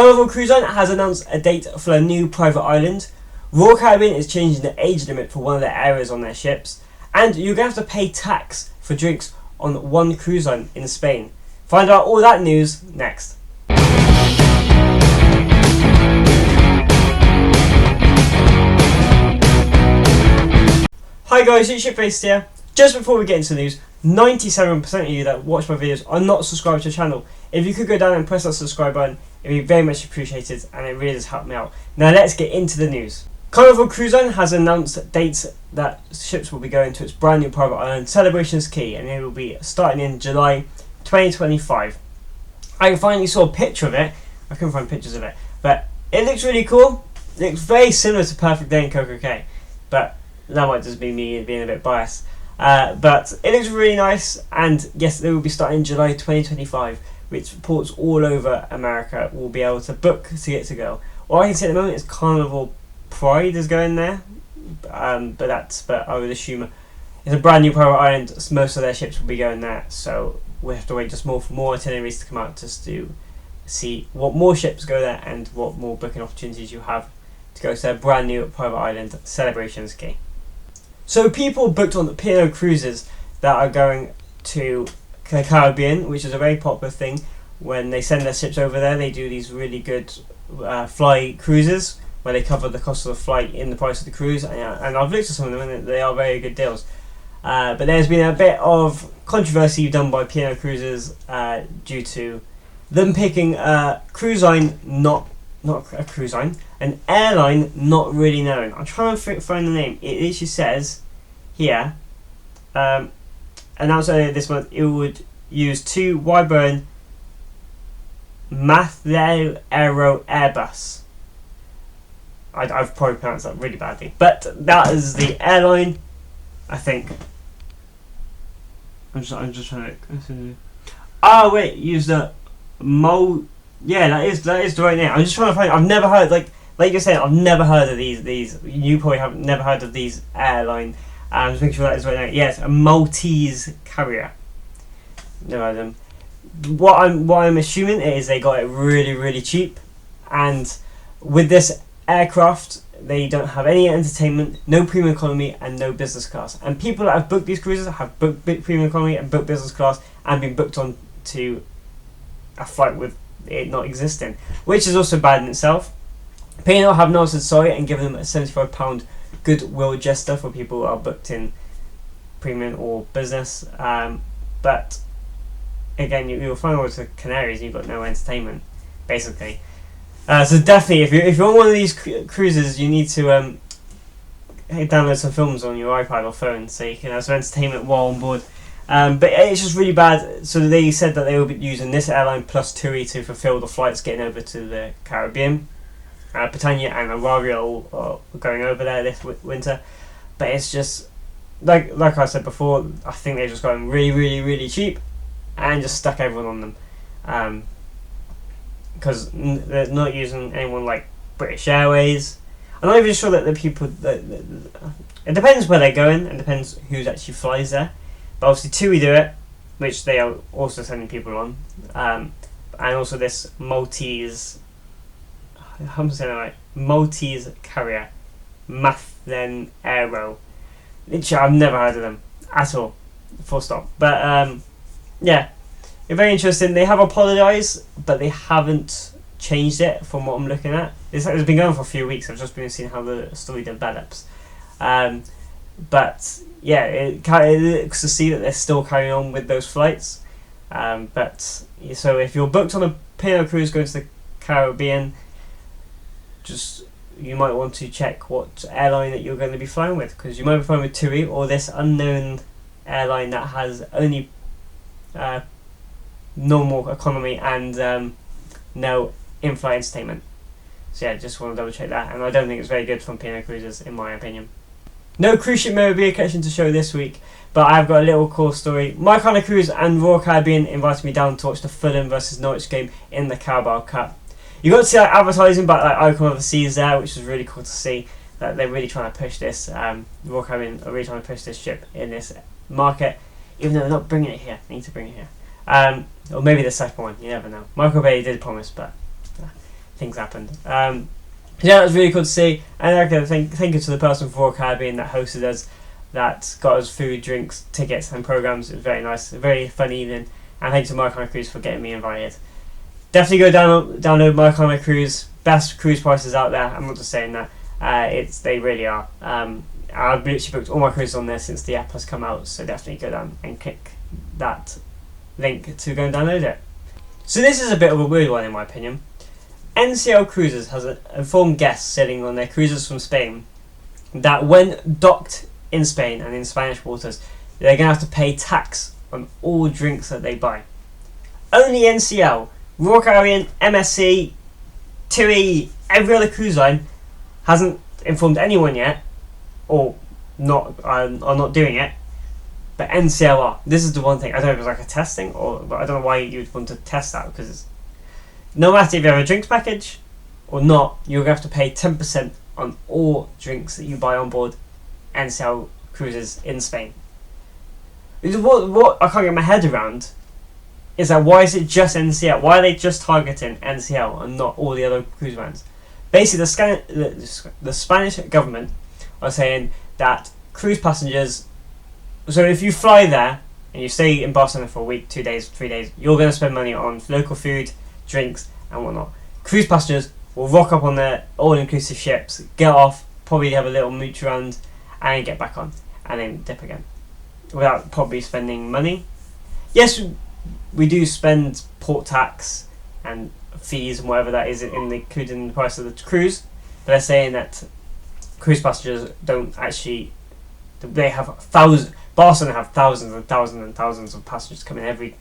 Carnival Cruise Line has announced a date for a new private island. Royal Caribbean is changing the age limit for one of their areas on their ships, and you're going to have to pay tax for drinks on one cruise line in Spain. Find out all that news next. Hi guys, it's Shipface here. Just before we get into the news, 97% of you that watch my videos are not subscribed to the channel. If you could go down and press that subscribe button, it would be very much appreciated and it really does help me out. Now let's get into the news. Carnival Cruise Line has announced dates that ships will be going to its brand new private island, Celebrations Key, and it will be starting in July 2025. I finally saw a picture of it. I couldn't find pictures of it, but it looks really cool. It looks very similar to Perfect Day and Coco Cay, but that might just be me being a bit biased. But it looks really nice, and yes, they will be starting in July 2025, which ports all over America will be able to book to get to go. All I can say at the moment is Carnival Pride is going there, but I would assume it's a brand new private island, so most of their ships will be going there, so we have to wait just for more itineraries to come out just to see what more ships go there and what more booking opportunities you have to go to their brand new private island, Celebrations Key. So people booked on the P&O cruises that are going to the Caribbean, which is a very popular thing. When they send their ships over there, they do these really good fly cruises where they cover the cost of the flight in the price of the cruise, and I've looked at some of them and they are very good deals. But there's been a bit of controversy done by P&O Cruises due to them picking a cruise line, not a cruise line, an airline not really known. I'm trying to find the name. It literally says here, announced earlier this month it would use two wide-body Mathel Aero Airbus. I've probably pronounced that really badly, but that is the airline, I think. I'm just trying to. Oh wait, use the Mo. Yeah, that is the right name. I'm just trying to find. I've never heard like you're saying. I've never heard of these. You probably have never heard of these airline. I'm just making sure that is right now. Yes, a Maltese carrier. Never heard of them. What I'm assuming is they got it really cheap, and with this aircraft they don't have any entertainment, no premium economy, and no business class. And people that have booked these cruises have booked premium economy and booked business class and been booked on to a flight with it not existing, which is also bad in itself. P&O have now said sorry and given them a £75 goodwill gesture for people who are booked in premium or business. But again, you'll find over to Canaries and you've got no entertainment, basically. So definitely, if you're on one of these cruises, you need to download some films on your iPad or phone so you can have some entertainment while on board. But it's just really bad. So they said that they will be using this airline plus TUI to fulfill the flights getting over to the Caribbean. Britannia and Auraria are going over there this winter. But it's just like I said before, I think they've just gotten really cheap and just stuck everyone on them. Because they're not using anyone like British Airways. I'm not even sure that the people it depends where they're going and depends who actually flies there. But obviously TUI do it, which they are also sending people on, and also this Maltese, I'm saying that right, Maltese carrier, Mathlen Aero. Literally, I've never heard of them at all, full stop. But yeah, it's very interesting. They have apologised, but they haven't changed it from what I'm looking at. It's been going for a few weeks. I've just been seeing how the story develops. But yeah, it looks to see that they're still carrying on with those flights. But so if you're booked on a P&O cruise going to the Caribbean, you might want to check what airline that you're going to be flying with, because you might be flying with TUI or this unknown airline that has only normal economy and no in-flight entertainment. So yeah, just want to double check that, and I don't think it's very good from P&O Cruises in my opinion. No cruise ship Memorabilia to show this week, but I've got a little cool story. My Kind of Cruise and Royal Caribbean invited me down to watch the Fulham versus Norwich game in the Carabao Cup. You got to see advertising about Icon of the Seas there, which was really cool to see. That they're really trying to push this. Royal Caribbean are really trying to push this ship in this market, even though they're not bringing it here. They need to bring it here. Or maybe the second one. You never know. Michael Bay did promise, but things happened. Yeah, that was really cool to see. And I can thank you to the person from Royal Caribbean that hosted us, that got us food, drinks, tickets, and programs. It was very nice, a very fun evening. And thanks to Marcana Cruise for getting me invited. Definitely go download Marcana Cruise. Best cruise prices out there. I'm not just saying that. They really are. I've literally booked all my cruises on there since the app has come out. So definitely go down and click that link to go and download it. So this is a bit of a weird one in my opinion. NCL Cruises has informed guests sailing on their cruises from Spain that when docked in Spain and in Spanish waters, they're going to have to pay tax on all drinks that they buy. Only NCL, Royal Caribbean, MSC, TUI, every other cruise line hasn't informed anyone yet, or are not doing it, but NCL are. This is the one thing. I don't know if it's like a testing, but I don't know why you'd want to test that, because no matter if you have a drinks package or not, you're going to have to pay 10% on all drinks that you buy on board NCL cruises in Spain. What I can't get my head around is that why is it just NCL? Why are they just targeting NCL and not all the other cruise lines? Basically, the Spanish government are saying that cruise passengers, so if you fly there and you stay in Barcelona for a week, 2 days, 3 days, you're going to spend money on local food, drinks and whatnot. Cruise passengers will rock up on their all-inclusive ships, get off, probably have a little mooch around and get back on and then dip again without probably spending money. Yes, we do spend port tax and fees and whatever that is included in the price of the cruise, but they're saying that cruise passengers don't actually, they have Barcelona have thousands and thousands and thousands of passengers coming every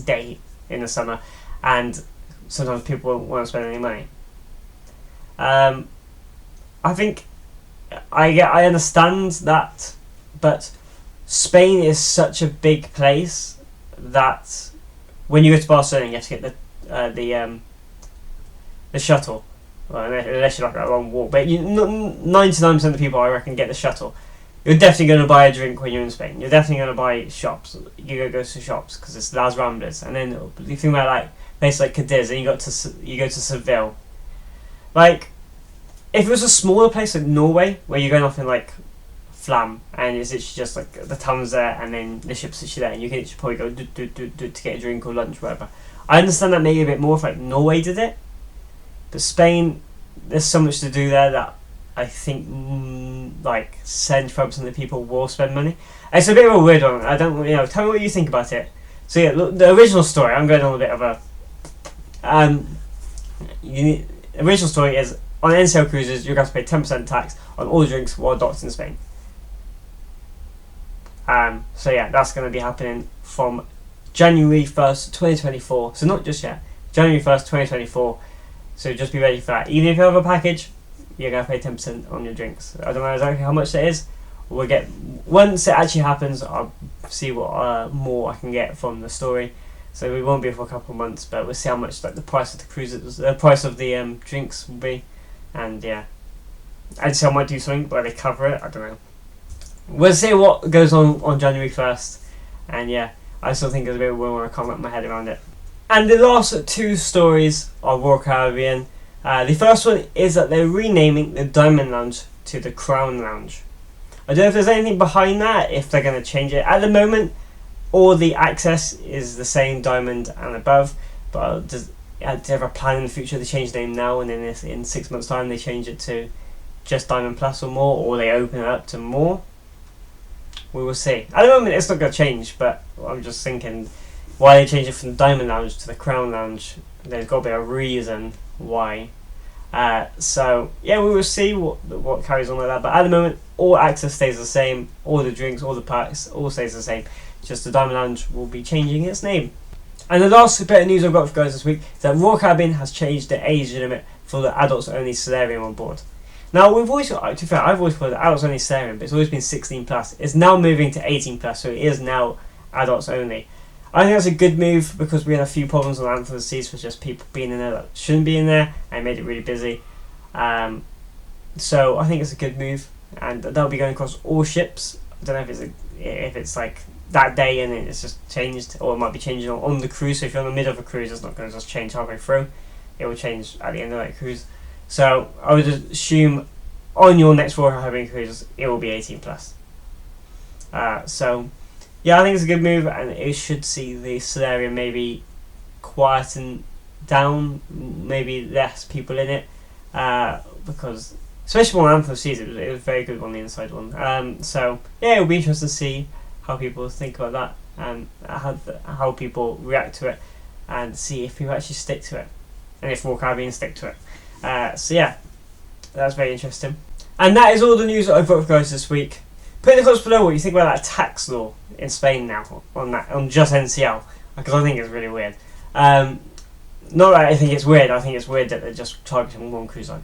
day in the summer, and sometimes people won't spend any money. I think I understand that, but Spain is such a big place that when you go to Barcelona, you have to get the shuttle. Well, unless you like a long walk, but 99% of the people I reckon get the shuttle. You're definitely going to buy a drink when you're in Spain. You're definitely going to buy shops. You go to shops because it's Las Ramblas, and then you think about like places like Cadiz, and you go to Seville. Like, if it was a smaller place like Norway, where you're going off in like Flam, and it's literally just like the town's there, and then the ship's literally there, and you can probably go to get a drink or lunch, whatever. I understand that maybe a bit more if like Norway did it, but Spain, there's so much to do there that I think like 75% of the people will spend money. It's a bit of a weird one. I don't, tell me what you think about it. So yeah, look, the original story. I'm going on a bit of a the original story is on NCL cruises you're going to pay 10% tax on all drinks while docked in Spain. So yeah, that's going to be happening from January 1st, 2024. So not just yet, January 1st, 2024. So just be ready for that. Even if you have a package, you're going to pay 10% on your drinks. I don't know exactly how much that is. We'll get, once it actually happens, I'll see what more I can get from the story. So we won't be for a couple of months, but we'll see how much like the price of the cruises, the price of the drinks will be, and yeah, I'd say I might do something where they cover it. I don't know. We'll see what goes on January 1st, and yeah, I still think it's a bit weird when I can't wrap my head around it. And the last two stories are Royal Caribbean. The first one is that they're renaming the Diamond Lounge to the Crown Lounge. I don't know if there's anything behind that, if they're going to change it. At the moment, all the access is the same, Diamond and above, but do they have a plan in the future to change the name now, and then in 6 months' time they change it to just Diamond Plus or more, or they open it up to more? We will see. At the moment it's not going to change, but I'm just thinking, why they change it from the Diamond Lounge to the Crown Lounge? There's got to be a reason why. So yeah, we will see what carries on like that, but at the moment all access stays the same, all the drinks, all the packs, all stays the same, just the Diamond Lounge will be changing its name. And the last bit of news I've got for you guys this week is that Royal Caribbean has changed the age limit for the adults only solarium on board. Now I've always called it adults only solarium, but it's always been 16 plus. It's now moving to 18 plus, so it is now adults only. I think that's a good move because we had a few problems on Anthem of the Seas for just people being in there that shouldn't be in there, and made it really busy. So I think it's a good move, and that'll be going across all ships. I don't know if it's like that day and it's just changed, or it might be changing on the cruise. So if you're in the middle of a cruise, it's not going to just change halfway through. it will change at the end of that cruise. So I would assume on your next Royal Caribbean cruise it will be 18 plus. So yeah, I think it's a good move, and it should see the Solarium maybe quieten down, maybe less people in it, because especially on Anthem Seas it was very good on the inside one. So yeah, it'll be interesting to see how people think about that, and how people react to it, and see if people actually stick to it, and if Royal Caribbean stick to it. So yeah, that's very interesting. And that is all the news that I've got for guys this week. Put in the comments below what you think about that tax law in Spain now on just NCL, because I think it's really weird. Not that I think it's weird, I think it's weird that they're just targeting one cruise line.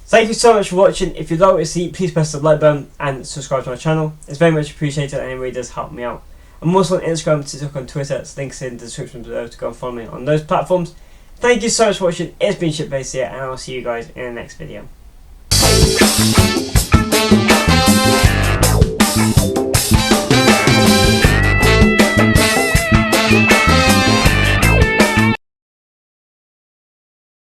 Thank you so much for watching. If you'd like to see, please press the like button and subscribe to my channel. It's very much appreciated, and it really does help me out. I'm also on Instagram, TikTok and Twitter. It's links in the description below to go and follow me on those platforms. Thank you so much for watching. It's been Shipbase here, and I'll see you guys in the next video.